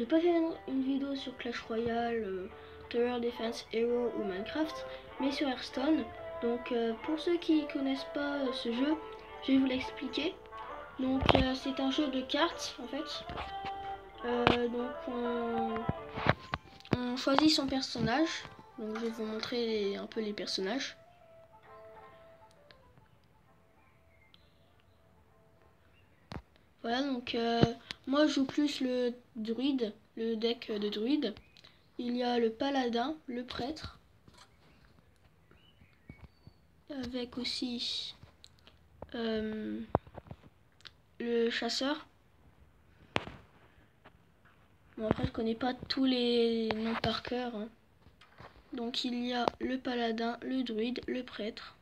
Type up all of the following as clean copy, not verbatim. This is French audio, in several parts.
pas fait une vidéo sur Clash Royale, Tower Defense Hero ou Minecraft, mais sur Hearthstone. Donc pour ceux qui connaissent pas ce jeu, je vais vous l'expliquer. Donc c'est un jeu de cartes en fait. Donc on choisit son personnage. Donc je vais vous montrer un peu les personnages. Voilà, donc moi je joue plus le druide, le deck de druide. Il y a le paladin, le prêtre, avec aussi le chasseur. Bon, après je connais pas tous les noms par cœur, hein. Donc il y a le paladin, le druide, le prêtre.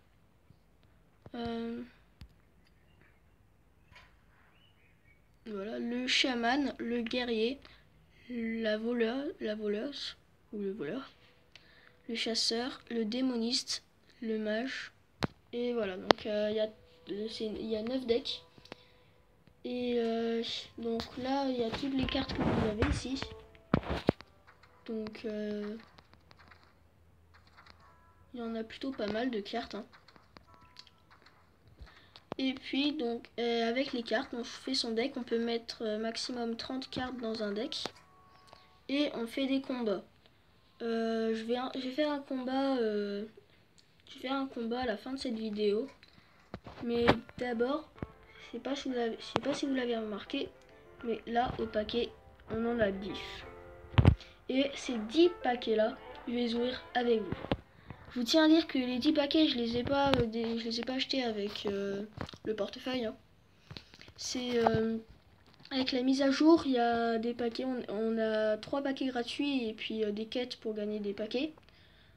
Voilà, le chaman, le guerrier, la voleuse ou le voleur, le chasseur, le démoniste, le mage. Et voilà, donc il y a 9 decks. Et donc là, il y a toutes les cartes que vous avez ici. Donc il y en a plutôt pas mal de cartes, hein. Et puis donc avec les cartes, on fait son deck. On peut mettre maximum 30 cartes dans un deck. Et on fait des combats. Je vais faire un combat. Je vais faire un combat à la fin de cette vidéo. Mais d'abord, je sais pas si vous l'avez remarqué, mais là au paquet, on en a 10. Et ces 10 paquets là, je vais les ouvrir avec vous. Je vous tiens à dire que les 10 paquets, je les ai pas achetés avec le portefeuille, hein. C'est avec la mise à jour, il y a des paquets, on a 3 paquets gratuits et puis des quêtes pour gagner des paquets.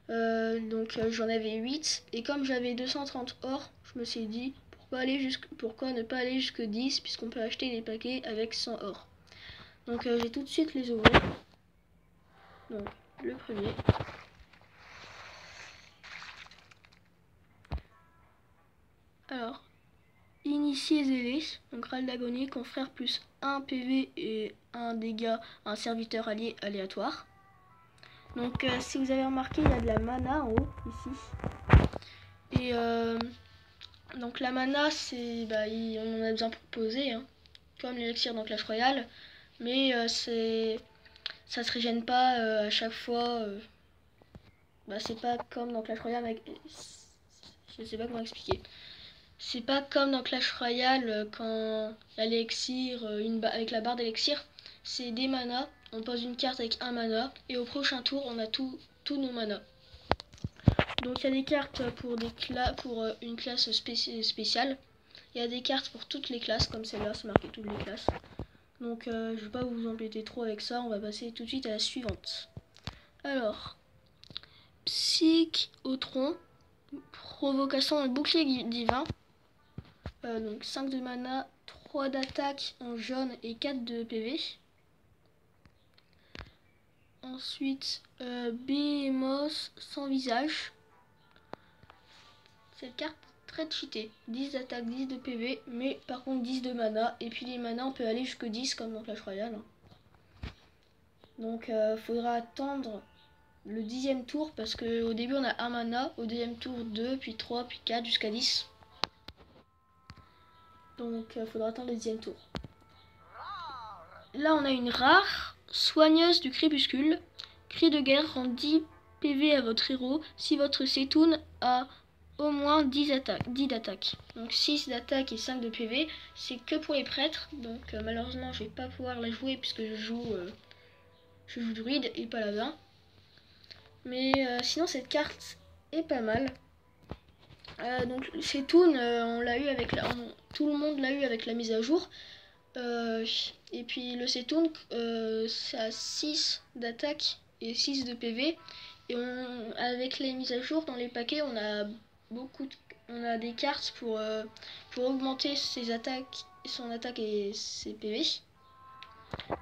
Donc j'en avais 8 et comme j'avais 230 or, je me suis dit pourquoi ne pas aller jusque 10 puisqu'on peut acheter des paquets avec 100 or. Donc je vais tout de suite les ouvrir. Donc le premier. Alors, initié zélé, donc râle d'agonie, confrère plus 1 PV et 1 dégât à un serviteur allié aléatoire. Donc si vous avez remarqué, il y a de la mana en haut, ici. Et donc la mana, c'est on en a besoin pour poser, hein, comme l'élixir dans Clash Royale. Mais ça se régène pas à chaque fois. C'est pas comme dans Clash Royale avec... Je sais pas comment expliquer. C'est pas comme dans Clash Royale quand il y a l'élixir, avec la barre d'élixir. C'est des manas, on pose une carte avec un mana et au prochain tour on a tous nos manas. Donc il y a des cartes pour une classe spéciale. Il y a des cartes pour toutes les classes comme celle-là, c'est marqué toutes les classes. Donc je vais pas vous embêter trop avec ça, on va passer tout de suite à la suivante. Alors, Psych au tronc, provocation et bouclier divin. Donc 5 de mana, 3 d'attaque en jaune et 4 de PV. Ensuite, Behemoth sans visage. Cette carte très cheatée. 10 d'attaque, 10 de PV, mais par contre 10 de mana. Et puis les mana, on peut aller jusque 10 comme dans Clash Royale. Donc faudra attendre le 10e tour parce qu'au début on a 1 mana, au deuxième tour 2, puis 3, puis 4 jusqu'à 10. Donc faudra attendre le 10e tour. Là on a une rare, soigneuse du crépuscule. Cri de guerre rend 10 PV à votre héros si votre Setoun a au moins 10 d'attaque. Donc 6 d'attaque et 5 de PV. C'est que pour les prêtres. Donc malheureusement je vais pas pouvoir la jouer puisque je joue druide et paladin. Mais sinon cette carte est pas mal. Donc Setoun, on l'a eu avec tout le monde l'a eu avec la mise à jour. Et puis le Setoun, ça a 6 d'attaque et 6 de PV. Et avec les mises à jour dans les paquets, on a des cartes pour augmenter son attaque et ses PV.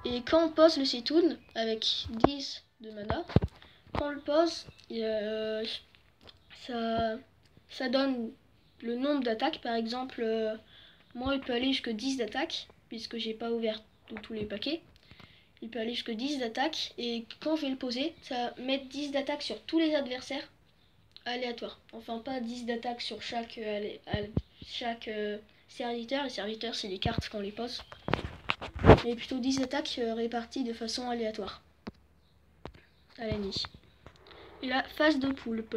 Et quand on pose le Setoun avec 10 de mana, quand on le pose, ça donne le nombre d'attaques. Par exemple, moi il peut aller jusqu'à 10 d'attaques puisque j'ai pas ouvert tous les paquets. Il peut aller jusqu'à 10 d'attaque. Et quand je vais le poser, ça va mettre 10 d'attaque sur tous les adversaires aléatoires. Enfin, pas 10 d'attaque sur chaque serviteur. Les serviteurs, c'est les cartes qu'on les pose. Mais plutôt 10 attaques réparties de façon aléatoire à l'ennemi. Et la phase de poulpe.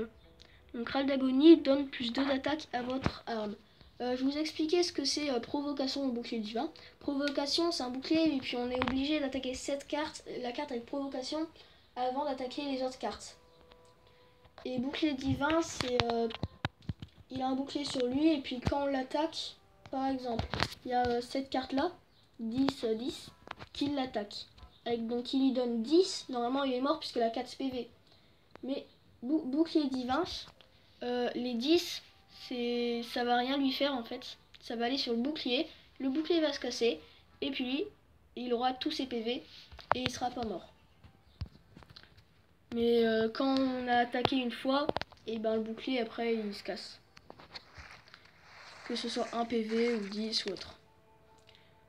Donc Râle d'Agonie donne plus 2 d'attaque à votre arme. Je vous expliquais ce que c'est provocation au bouclier divin. Provocation, c'est un bouclier et puis on est obligé d'attaquer cette carte, la carte avec provocation, avant d'attaquer les autres cartes. Et bouclier divin, c'est il a un bouclier sur lui et puis quand on l'attaque, par exemple, il y a cette carte là, 10, 10, qui l'attaque. Donc il lui donne 10, normalement il est mort puisque la 4 PV. Mais bouclier divin, les 10, ça va rien lui faire en fait. Ça va aller sur le bouclier va se casser, et puis lui, il aura tous ses PV, et il sera pas mort. Mais quand on a attaqué une fois, et ben le bouclier après il se casse. Que ce soit 1 PV ou 10 ou autre.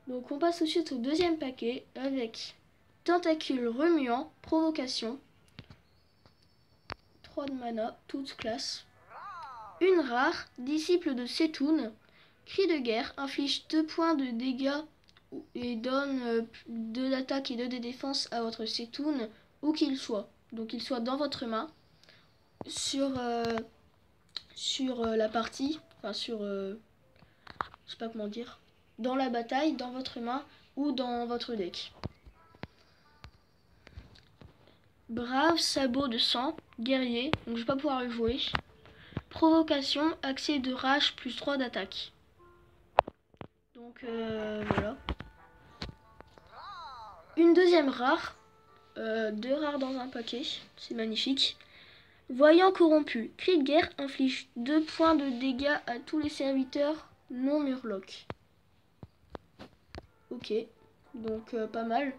Donc on passe tout de suite au deuxième paquet avec Tentacule remuant, provocation, 3 de mana, toute classe. Une rare, disciple de Setoun, cri de guerre, inflige 2 points de dégâts et donne 2 d'attaque et 2 de défense à votre Setoun, où qu'il soit. Donc il soit dans votre main, sur la partie, enfin sur, je sais pas comment dire, dans la bataille, dans votre main ou dans votre deck. Brave, sabot de sang, guerrier, donc je vais pas pouvoir le jouer. Provocation, accès de rage plus 3 d'attaque. Donc voilà. Une deuxième rare. 2 rares dans un paquet. C'est magnifique. Voyant corrompu. Cri de guerre inflige 2 points de dégâts à tous les serviteurs non murloc. Ok. Donc pas mal.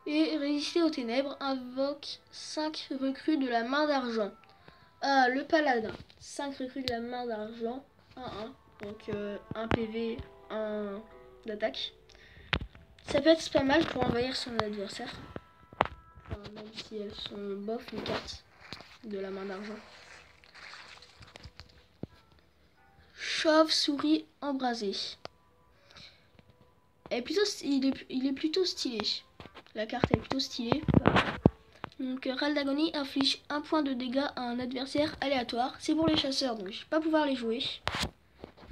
Et résister aux ténèbres invoque 5 recrues de la main d'argent. Ah, le paladin. 5 recrues de la main d'argent. 1-1. Donc 1 PV, 1 d'attaque. Ça peut être pas mal pour envahir son adversaire. Enfin, même si elles sont bof les cartes de la main d'argent. Chauve-souris embrasé. Il est plutôt stylé. La carte est plutôt stylée. Donc Râle d'Agonie inflige 1 point de dégâts à un adversaire aléatoire. C'est pour les chasseurs, donc je vais pas pouvoir les jouer.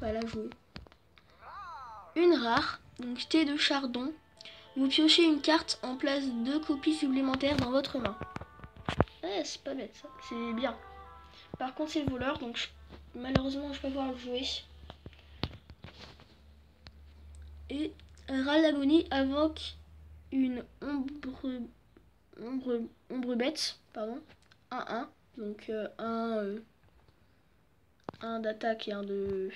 Pas la jouer. Une rare, donc thé de chardon. Vous piochez une carte en place de 2 copies supplémentaires dans votre main. Ouais, c'est pas bête ça, c'est bien. Par contre c'est le voleur, donc malheureusement je vais pas pouvoir le jouer. Et Râle d'Agonie invoque une ombre bête, pardon, 1-1, donc un d'attaque et un de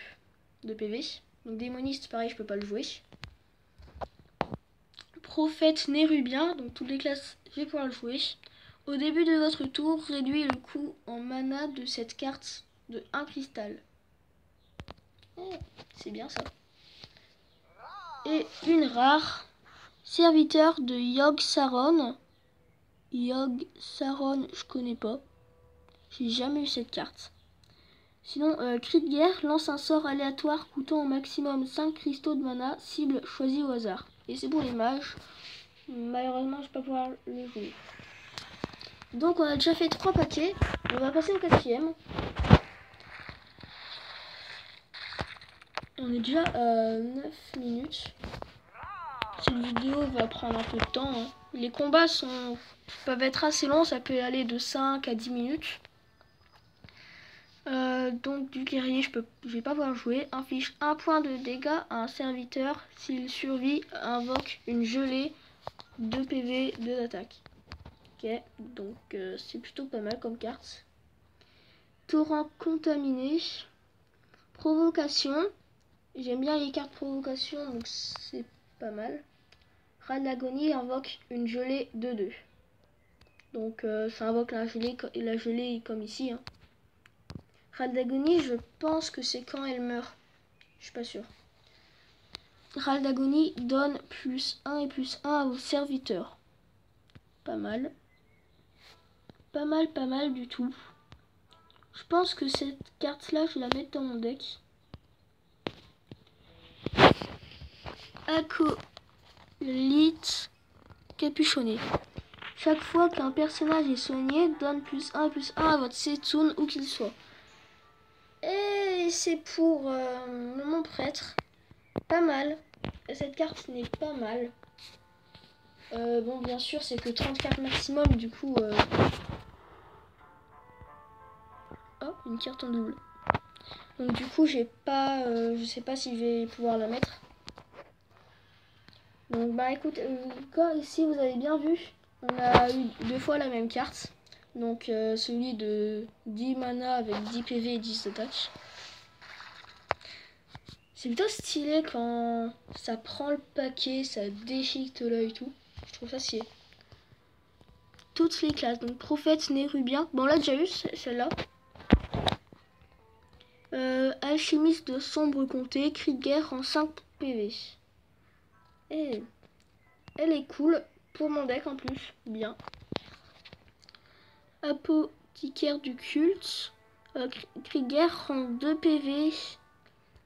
PV. Donc démoniste, pareil, je peux pas le jouer. Prophète nérubien, donc toutes les classes, je vais pouvoir le jouer. Au début de votre tour, réduit le coût en mana de cette carte de 1 cristal. C'est bien ça. Et une rare, serviteur de Yogg-Saron. Yogg-Saron, je connais pas. J'ai jamais eu cette carte. Sinon, cri de guerre lance un sort aléatoire coûtant au maximum 5 cristaux de mana, cible choisie au hasard. Et c'est pour les mages. Malheureusement, je ne vais pas pouvoir le jouer. Donc, on a déjà fait 3 paquets. On va passer au 4e. On est déjà à 9 minutes. Cette vidéo va prendre un peu de temps. Hein. Les combats peuvent être assez longs. Ça peut aller de 5 à 10 minutes. Donc du guerrier, je vais pas pouvoir jouer. Inflige 1 point de dégâts à un serviteur. S'il survit, invoque une gelée, 2 PV, 2 d'attaque. Ok, donc c'est plutôt pas mal comme carte. Torrent contaminé. Provocation. J'aime bien les cartes provocation, donc c'est pas mal. Râle d'Agonie invoque une gelée 2-2. Donc ça invoque la gelée comme ici. Hein. Râle d'Agonie, je pense que c'est quand elle meurt. Je suis pas sûre. Râle d'agonie donne plus 1 et plus 1 à vos serviteurs. Pas mal. Pas mal du tout. Je pense que cette carte-là, je vais la mettre dans mon deck. Acolyte capuchonné. Chaque fois qu'un personnage est soigné, donne plus 1 et plus 1 à votre Setoun où qu'il soit. Et c'est pour mon prêtre. Pas mal. Cette carte n'est pas mal. Bon, bien sûr, c'est que 30 cartes maximum, du coup... Oh, une carte en double. Donc du coup, j'ai pas... je sais pas si je vais pouvoir la mettre. Donc bah écoute, ici vous avez bien vu, on a eu 2 fois la même carte. Donc celui de 10 mana avec 10 PV et 10 d'attaque. C'est plutôt stylé quand ça prend le paquet, ça déchiquette l'œil et tout. Je trouve ça stylé. Toutes les classes, donc prophète, nérubien. Bon, on l'a déjà eu celle-là. Alchimiste de sombre comté, cri de guerre en 5 PV. Et elle est cool pour mon deck en plus, bien. Apothicaire du culte, cri de guerre rend 2 PV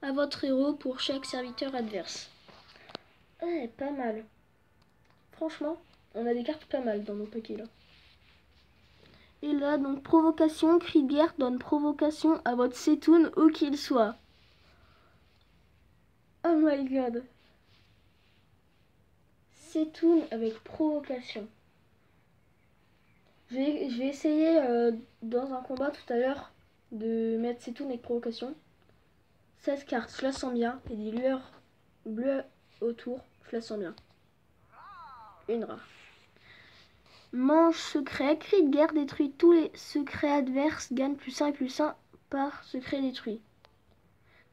à votre héros pour chaque serviteur adverse. Ouais, pas mal. Franchement, on a des cartes pas mal dans nos paquets là. Et là, donc, provocation, cri de guerre donne provocation à votre Setoun où qu'il soit. Oh my god. Setoun avec provocation. Je vais essayer dans un combat tout à l'heure de mettre Setoun avec provocation. 16 cartes, je la sens bien. Et des lueurs bleues autour, je la sens bien. Une rare. Manche secret, cri de guerre détruit tous les secrets adverses, gagne plus 1 et plus 1 par secret détruit.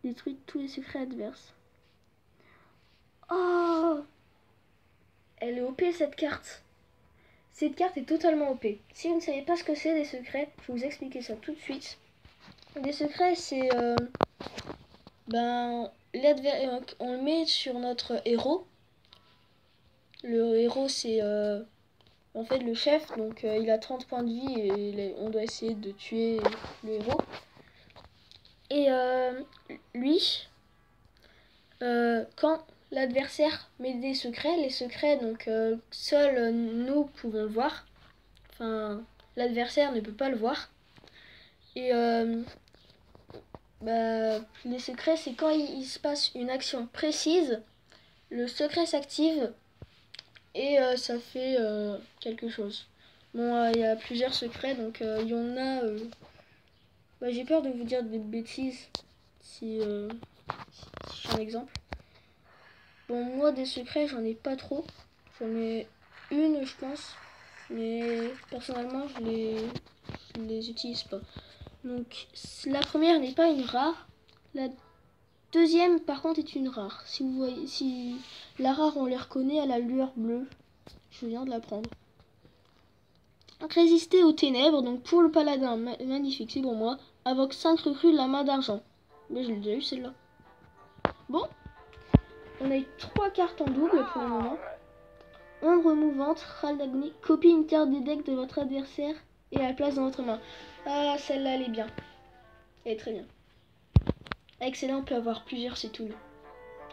Détruit tous les secrets adverses. Oh, elle est OP cette carte. Cette carte est totalement OP. Si vous ne savez pas ce que c'est des secrets, je vais vous expliquer ça tout de suite. Des secrets, c'est... on le met sur notre héros. Le héros, c'est en fait le chef. Donc il a 30 points de vie et on doit essayer de tuer le héros. Et lui, quand l'adversaire met des secrets, les secrets, donc seuls nous pouvons le voir. Enfin, l'adversaire ne peut pas le voir. Et les secrets, c'est quand il se passe une action précise, le secret s'active et ça fait quelque chose. Bon, il y a plusieurs secrets, donc il y en a... j'ai peur de vous dire des bêtises si j'ai un exemple. Bon, moi, des secrets, j'en ai pas trop. J'en ai une, je pense. Mais personnellement, je les utilise pas. Donc, la première n'est pas une rare. La deuxième, par contre, est une rare. Si vous voyez, si la rare, on les reconnaît à la lueur bleue. Je viens de la prendre. Donc, résister aux ténèbres. Donc, pour le paladin, magnifique, c'est pour moi. Invoque 5 recrues de la main d'argent. Mais je l'ai déjà eu, celle-là. Bon. On a eu 3 cartes en double pour le moment. Ombre mouvante, râle d'agonie. Copie une carte des decks de votre adversaire et la place dans votre main. Ah, celle-là, elle est bien. Elle est très bien. Avec celle-là, on peut avoir plusieurs Setoun.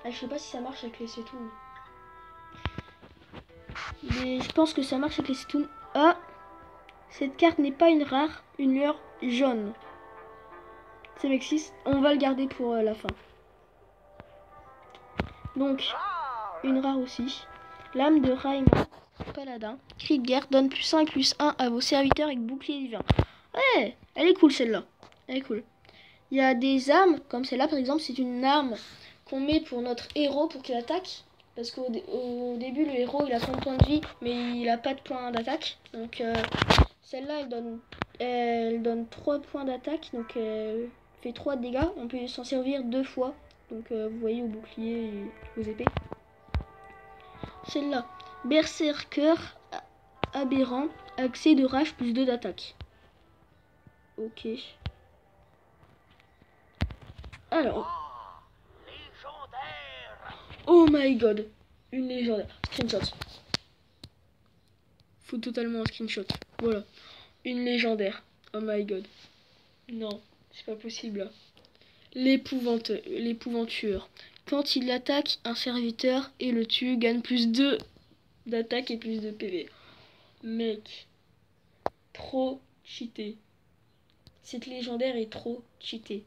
Ah, je sais pas si ça marche avec les Setoun. Mais je pense que ça marche avec les Setoun. Ah, cette carte n'est pas une rare, une lueur jaune. C'est Mexis. On va le garder pour la fin. Donc, une rare aussi. Lame de Raïma, paladin. Cri de guerre, donne plus 1 et plus 1 à vos serviteurs avec bouclier divin. Ouais, elle est cool celle-là. Elle est cool. Il y a des armes, comme celle-là par exemple, c'est une arme qu'on met pour notre héros pour qu'il attaque. Parce qu'au début, le héros il a 30 points de vie, mais il a pas de points d'attaque. Donc celle-là, elle donne 3 points d'attaque, donc elle fait 3 de dégâts. On peut s'en servir 2 fois. Donc vous voyez au bouclier et aux épées. Celle-là, berserker aberrant, accès de rage plus 2 d'attaque. Ok. Alors. Oh my god. Une légendaire. Screenshot. Faut totalement un screenshot. Voilà. Une légendaire. Oh my god. Non, c'est pas possible. L'épouvanture. Quand il attaque un serviteur et le tue, gagne plus 2 d'attaque et plus de PV. Mec. Trop cheaté. Cette légendaire est trop cheatée.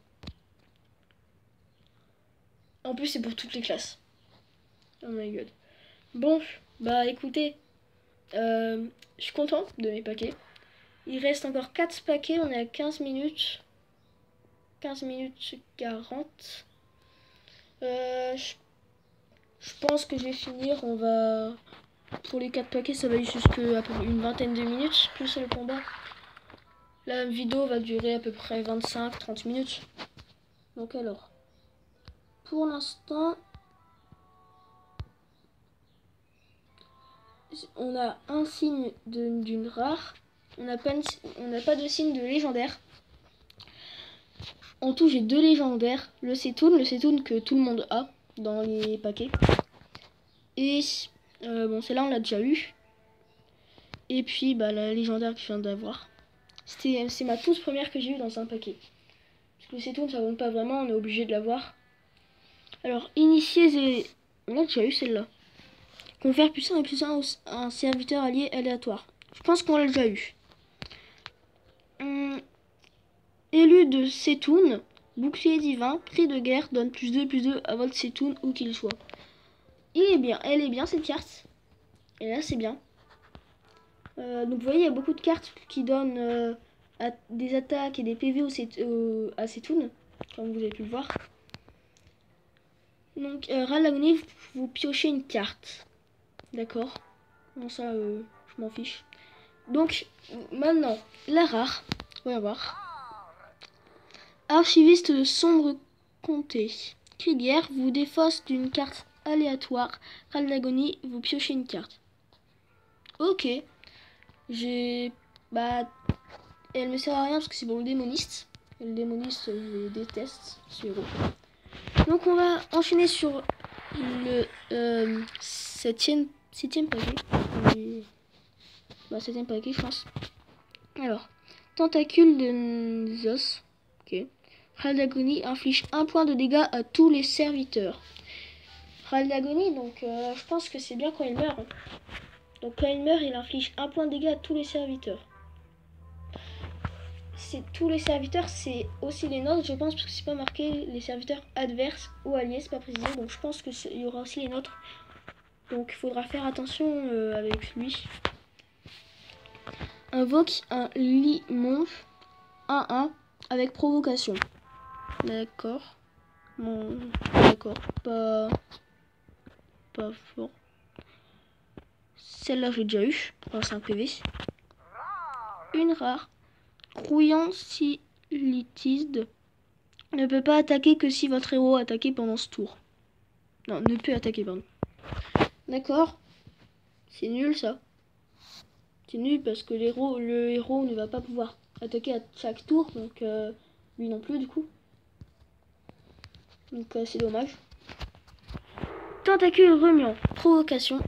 En plus, c'est pour toutes les classes. Oh my god. Bon, bah écoutez. Je suis content de mes paquets. Il reste encore 4 paquets. On est à 15 minutes. 15 minutes 40. Je pense que je vais finir. On va... Pour les 4 paquets, ça va aller jusqu'à une vingtaine de minutes. Plus le combat. La vidéo va durer à peu près 25-30 minutes. Donc alors, pour l'instant, on a un signe d'une rare. On n'a pas de signe de légendaire. En tout, j'ai 2 légendaires. Le Setoun que tout le monde a dans les paquets. Et bon, celle-là, on l'a déjà eu. Et puis, bah, la légendaire que je viens d'avoir. C'est ma toute première que j'ai eue dans un paquet. Parce que le Setoun, ça compte pas vraiment, on est obligé de l'avoir. Alors, initier on a déjà eu celle-là. Confère +1 et +1 à un serviteur allié aléatoire. Je pense qu'on l'a déjà eu. Élu de Setoun, bouclier divin, cri de guerre, donne +2/+2 à votre Setoun où qu'il soit. Elle est bien cette carte. Et là c'est bien. Donc vous voyez, il y a beaucoup de cartes qui donnent des attaques et des PV à Setoun, comme vous avez pu le voir. Donc Ral d'agonie, vous piochez une carte. D'accord. Bon ça, je m'en fiche. Donc maintenant, la rare. On va voir. Archiviste de sombre comté. Cri de guerre vous défausse d'une carte aléatoire. Ral d'agonie, vous piochez une carte. Ok. Elle me sert à rien parce que c'est pour le démoniste. Et le démoniste, je déteste ce héros. Donc on va enchaîner sur le septième paquet. Septième paquet, je pense. Alors, tentacule de Zos. Ok. Ral d'agonie inflige 1 point de dégâts à tous les serviteurs. Ral d'agonie, donc je pense que c'est bien quand il meurt. Donc quand il meurt, il inflige 1 point de dégâts à tous les serviteurs. C'est tous les serviteurs, c'est aussi les nôtres, je pense, parce que c'est pas marqué les serviteurs adverses ou alliés, c'est pas précisé. Donc je pense que il y aura aussi les nôtres. Donc il faudra faire attention avec lui. Invoque un Limonge 1-1 avec provocation. D'accord. Bon, d'accord. Pas fort. Celle-là, j'ai déjà eu. Pour 5 PV. Une rare. Crouillant Silitide ne peut pas attaquer que si votre héros a attaqué pendant ce tour. Non, ne peut attaquer, pardon. D'accord. C'est nul, ça. C'est nul parce que le héros ne va pas pouvoir attaquer à chaque tour. Donc, lui non plus, du coup. Donc, c'est dommage. Tentacule remuant. Provocation.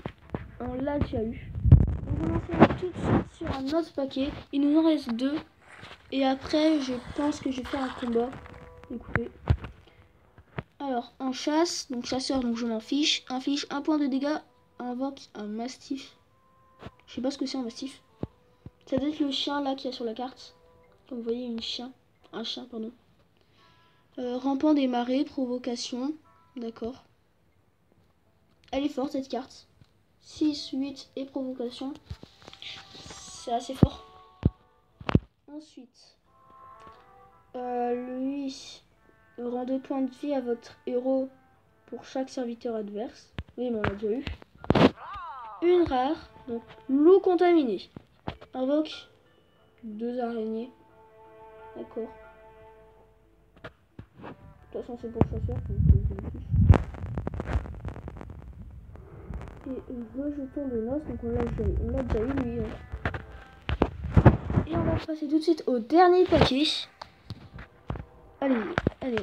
On l'a déjà eu. On va lancer tout de suite sur un autre paquet. Il nous en reste 2. Et après, je pense que je vais faire un combat. Écoutez. Alors, en chasse, donc chasseur, donc je m'en fiche. Inflige 1 point de dégâts. Invoque un mastif. Je sais pas ce que c'est un mastif. Ça doit être le chien là qu'il y a sur la carte. Comme vous voyez, un chien, pardon. Rampant des marais, provocation. D'accord. Elle est forte cette carte. 6, 8 et provocation. C'est assez fort. Ensuite, lui rend 2 points de vie à votre héros pour chaque serviteur adverse. Oui, mais on l'a déjà eu. Une rare, donc loup contaminé. Invoque 2 araignées. D'accord. De toute façon, c'est pour chasseur. Et rejetons de noces, donc on l'a déjà eu lui. Et on va passer tout de suite au dernier paquet. Allez.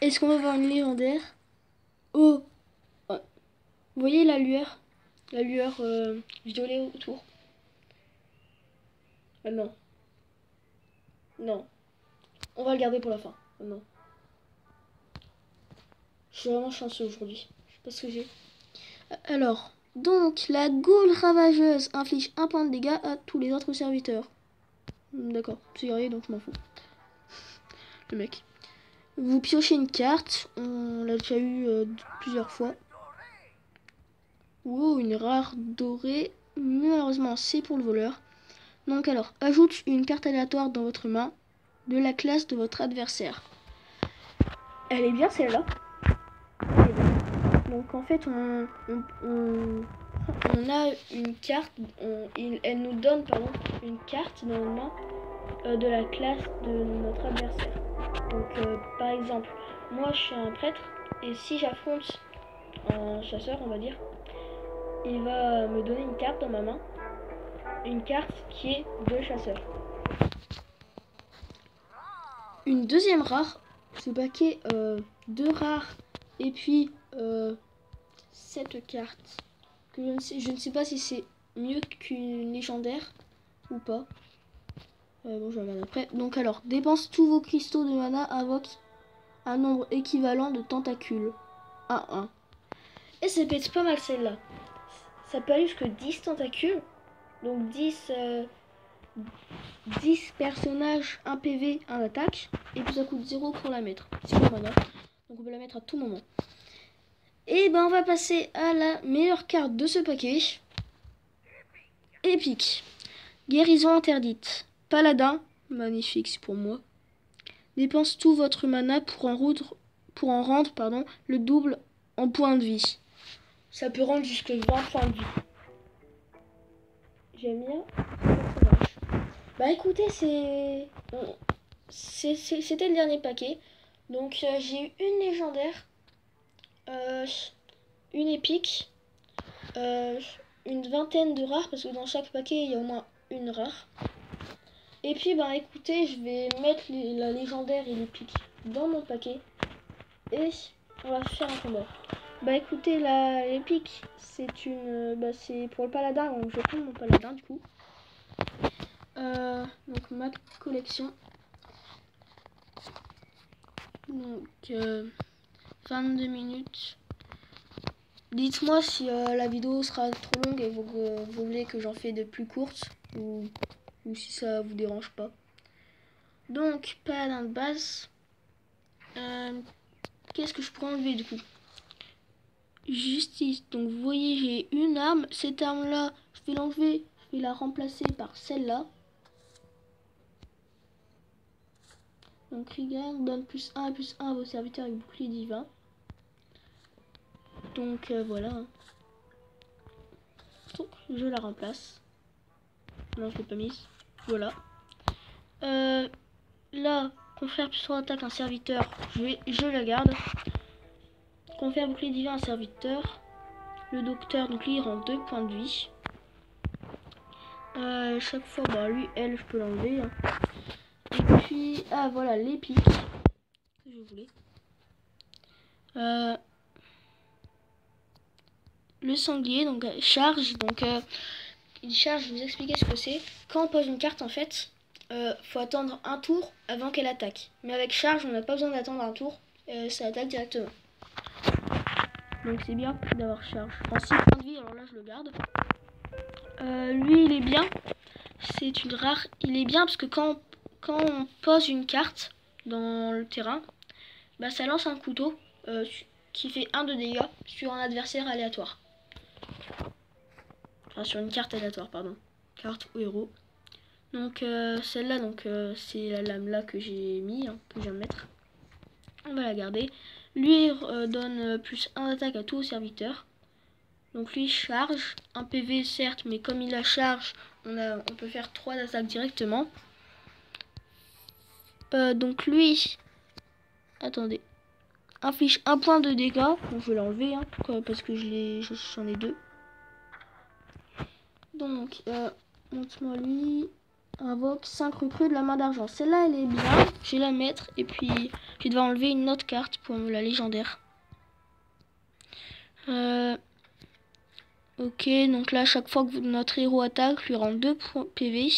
Est-ce qu'on va avoir une légendaire? Oh, Vous voyez la lueur violet autour. Ah non. Non. On va le garder pour la fin. Ah non. Je suis vraiment chanceux aujourd'hui. Je sais pas ce que j'ai. Alors, donc, la Gaule ravageuse inflige 1 point de dégâts à tous les autres serviteurs. D'accord, c'est guerrier donc je m'en fous. Le mec. Vous piochez une carte, on l'a déjà eu plusieurs fois. Wow, une rare dorée. Malheureusement, c'est pour le voleur. Donc alors, ajoute une carte aléatoire dans votre main de la classe de votre adversaire. Elle est bien celle-là. Donc en fait, on a une carte, elle nous donne une carte dans nos mains de la classe de notre adversaire. Donc par exemple, moi je suis un prêtre et si j'affronte un chasseur, on va dire, il va me donner une carte dans ma main, une carte qui est de chasseur. Une deuxième rare, ce paquet 2 rares et puis cette carte que je ne sais pas si c'est mieux qu'une légendaire ou pas. Bon, je regarde après. Donc alors, dépense tous vos cristaux de mana, invoque un nombre équivalent de tentacules. 1. Et ça peut être pas mal celle-là. Ça peut aller jusqu'à 10 tentacules. Donc 10 personnages, 1 PV, 1 attaque. Et puis ça coûte 0 pour la mettre. C'est pour mana. Donc on peut la mettre à tout moment. Et ben on va passer à la meilleure carte de ce paquet. Épique. Guérison interdite. Paladin. Magnifique, c'est pour moi. Dépense tout votre mana pour en rendre le double en points de vie. Ça peut rendre jusqu'à 20 points de vie. J'aime bien. Bah écoutez, c'était le dernier paquet. Donc j'ai eu une légendaire, une épique, une vingtaine de rares parce que dans chaque paquet il y a au moins une rare. Et puis bah écoutez, je vais mettre la légendaire et l'épique dans mon paquet et on va faire un combat. Bah écoutez, l'épique c'est c'est pour le paladin, donc je vais prendre mon paladin du coup. Donc ma collection. Donc 22 minutes. Dites-moi si la vidéo sera trop longue et vous voulez que j'en fais de plus courtes ou si ça vous dérange pas. Donc paladin de base. Qu'est-ce que je pourrais enlever du coup? Justice. Donc vous voyez, j'ai une arme. Cette arme là, je vais l'enlever. Je vais la remplacer par celle-là. Donc Rieger donne +1 et +1 à vos serviteurs avec bouclier divin. Donc voilà. Donc, je la remplace. Non, je l'ai pas mise. Voilà. Là, confère +3 attaque un serviteur. Je la garde. Confère bouclier divin un serviteur. Le docteur, donc lui, il rend 2 points de vie. Chaque fois, bah lui, elle, je peux l'enlever. Hein. Et puis, voilà, l'épique que je voulais. Le sanglier, donc charge. Donc, une charge, je vais vous expliquer ce que c'est. Quand on pose une carte, en fait, faut attendre un tour avant qu'elle attaque. Mais avec charge, on n'a pas besoin d'attendre un tour. Ça attaque directement. Donc, c'est bien d'avoir charge. En 6 points de vie, alors là, je le garde. Lui, il est bien. C'est une rare. Il est bien parce que quand on pose une carte dans le terrain, bah ça lance un couteau qui fait 1 de dégâts sur un adversaire aléatoire. Enfin, sur une carte aléatoire, pardon. Carte ou héros. Donc celle-là, c'est la lame là que j'ai mis, hein, que je viens de mettre. On va la garder. Lui donne +1 d'attaque à tous aux serviteurs. Donc lui charge, 1 PV certes, mais comme il a charge, on peut faire 3 d'attaque directement. Donc lui, attendez, inflige 1 point de dégâts. Donc je vais l'enlever hein, parce que j'en ai 2. Donc montre-moi lui. Invoque 5 recrues de la main d'argent. Celle-là elle est bien, je vais la mettre et puis je vais devoir enlever une autre carte pour la légendaire. Ok, donc là, chaque fois que notre héros attaque, lui rend 2 points PV.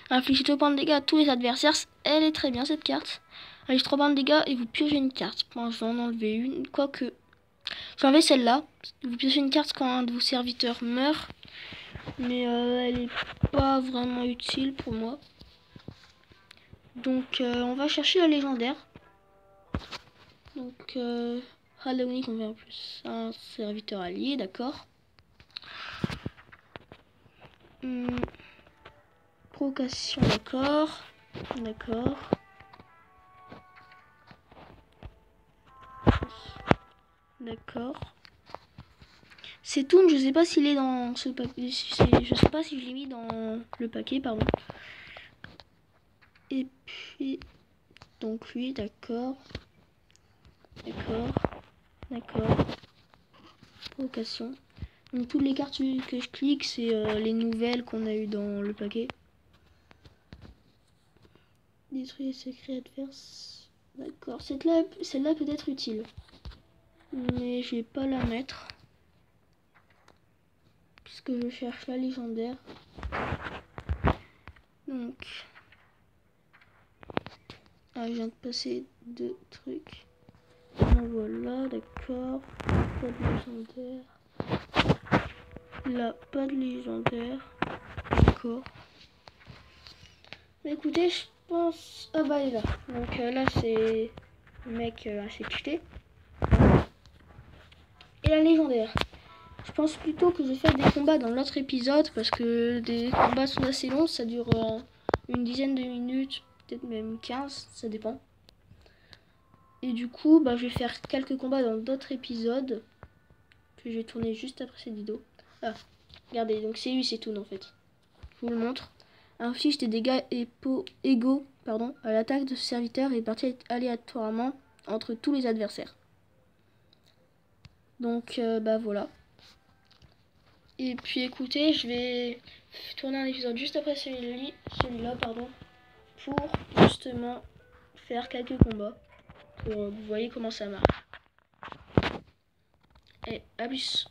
Inflige 2 points de dégâts à tous les adversaires. Elle est très bien cette carte. Inflige 3 points de dégâts et vous piochez une carte. Bon, je vais en enlever une. Quoique, j'ai enlevé celle-là. Vous piochez une carte quand un de vos serviteurs meurt. Mais elle est pas vraiment utile pour moi. Donc on va chercher la légendaire. Donc Halloween convient plus un serviteur allié, d'accord. Provocation, d'accord. D'accord. D'accord. C'est tout, je sais pas s'il est dans ce papier. Je sais pas si je l'ai mis dans le paquet, pardon. Et puis donc lui, d'accord. D'accord. D'accord. Provocation. Donc toutes les cartes que je clique, c'est les nouvelles qu'on a eues dans le paquet. Détruire les secrets adverses. D'accord. Celle-là peut être utile. Mais je vais pas la mettre. Puisque je cherche la légendaire. Donc. Ah, je viens de passer 2 trucs. Donc voilà, d'accord. Pas de légendaire. Là, pas de légendaire. D'accord. Écoutez, je pense... Ah bah, elle est là. Donc là, c'est le mec assez cheaté. Et la légendaire. Je pense plutôt que je vais faire des combats dans l'autre épisode. Parce que des combats sont assez longs. Ça dure une dizaine de minutes. Peut-être même 15. Ça dépend. Et du coup, bah, je vais faire quelques combats dans d'autres épisodes. Que je vais tourner juste après cette vidéo. Ah, regardez. Donc c'est lui, c'est tout en fait. Je vous le montre. Inflige des dégâts égaux à l'attaque de ce serviteur et partie aléatoirement entre tous les adversaires. Donc bah voilà. Et puis écoutez, je vais tourner un épisode juste après celui-là, pour justement faire quelques combats. Pour vous voyez comment ça marche. Et à plus.